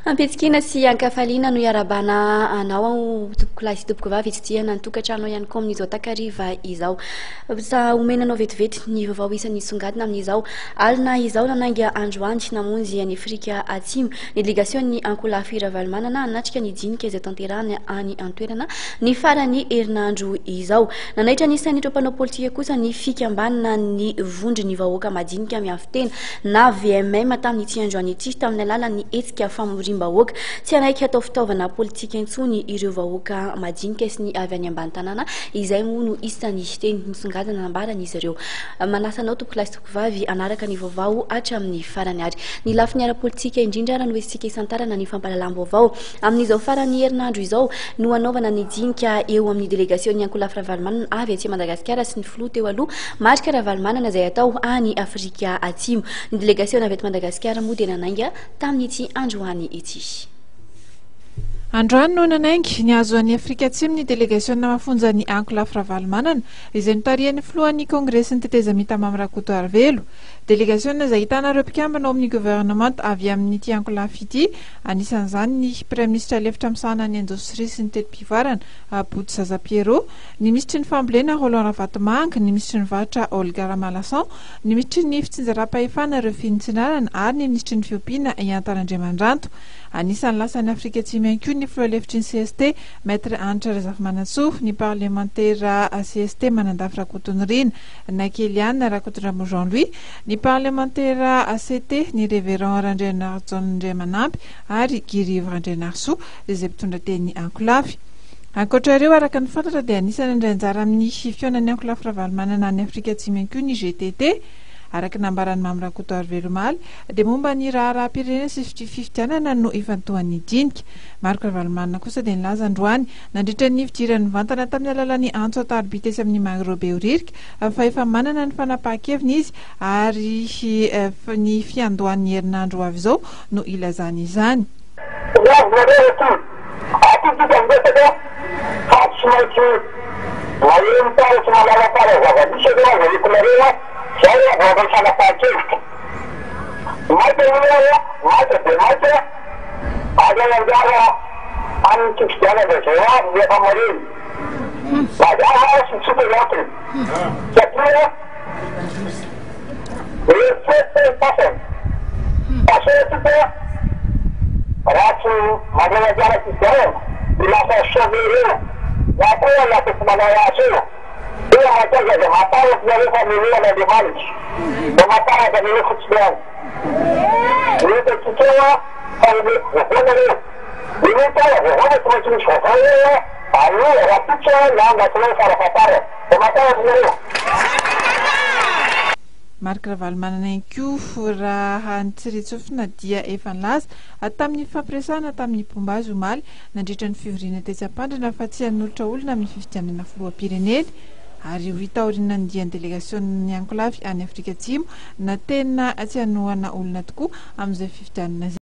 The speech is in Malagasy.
Ampetsikina sy ankafaliana no iarabana anao tompoko lahy sy tompoko vavy itsitiana ny tokantrano ihany koa amin'izao takariva izao. Sa omenanao vetivety ny vaovao isan'ny songadina amin'izao. Alina izao nananga androany namonjy any Afrika Atsimo ny delegation'ny Ankolafy Ravalomanana anatrika ny dinika izay tanterahany any antoerana ny farany herinandro izao. Nanaitra anisan'ny tropana politika kosa ny fikambanana ny vondry ny vahoaka madinika miafitena na VMM tamin'ity androany ity tamin'ny alalan'ny hetsika famorim-bahoaka tsy anaiky atao fitaovana politika intsony ireo vahoaka madinika sy ny avy any ambany tanàna izay moa no isan'ny teny misongadina nambaran'izy ireo. Manasanao tompoko lahy sy tompoko vavy anaraka ny vaovao hatramin'ny farany ary ny lafiny ara-politika indrindra raha no hoesitsika isantarana ny fampahalalam-baovao amin'izao farany herinandro izao no anaovana ny dinika eo amin'ny delegation'ny Ankolafy Ravalomanana avy aty Madagasikara sy ny filoha teo aloha marika Ravalomanana izay atao any Afrika Atsimo. Ny delegation avy aty Madagasikara moa dia nanainga tamin'ity androany ity. Androany no nanaingy ny azo any Afrika Atsimo ny delegacionna mafonja ny Ankolafy Ravalomanana izay notarian'ny filohan'ny kongresy Teteza Mitama Rakotoarvelo. Delegacionna izay ahitana ireo mpikambana ao amin'ny gouvernement avy amin'ity Ankolafy ity, anisan'izany ny Premier ministre lefitra misahana ny indostria sy ny telim-pivoarana Bout Zaza-Pierrot, ny ministry ny fambolena Roland Ravatomanga, ny ministry ny vatra Olga Ramalasan, ny ministry ny fitsinjaram-pahefana ireo finitsinarana ary ny ministry ny fiompiana Iantarandriamandranto. Anisan'ny lasan'ny Afrika Atsimo ihany koa ny filoha lefitry ny CST Maître Anitra Razafimanasoa, ny parlementaire CST Manandafy Rakotonirina Nakeliane Rakotondramo Jean-Louis, ny parlementaire ACT ny révérend Randrianar John Ndriamanampy ary Giriva Randrianarsoa izay mpitondra teny Ankolafy. Ankoatr'ireo araka ny fantatra dia anisan'ny indray anjara amin'ny fifionan'ny Ankolafy Ravalomanana ny Afrika Atsimo ihany koa ny GTT. Araka nambaran'ny Mamy Rakotoarvelo Maly dia momba ny raharaham-pirenena sy fifidianana no ifantohan'ny dinika. Marika Ravalomanana kosa dia nilaza androany nandritra ny fidiran'ny vantana tamin'ny alalan'ny antso atarbitesy amin'ny Mangrobe Oririka fa efa manana ny fanapahan-keviny izy ary ny fiandohan'ny herinandro avy izao no ilazany izany. Saya bukan salah satu. Macam ada yang jaga antik jaga bersama dia pemerintah. Ada hal sesuatu lagi. Jadi, ini pasal. Pasal itu rasu mana jaga kita. Bila saya sendiri, apa yang aku sebenarnya rasu. Dia macam saja, mata dari family ada di mana? Mata dari khususnya. Ini kecil, family, ini tahu, orang macam siapa ya? Ayo, rakyat yang nggak tahu cara pakai. Mata dari. Marika Ravalomanana ihany koa raha nitsiritsofina dia efa nilaza tamin'ny fampiresahana tamin'ny Pombazo Omaly nandritra ny fivoriana tetsy Ampandrina fa tsy hanolotra olona amin'ny fifidianana filoham-pireneny. Ary hitaorina ny dian'ny delegation'ny Ankolafy any Afrika Atsimo na tena tsy hanohana olona tokoa amin'izay fifidianana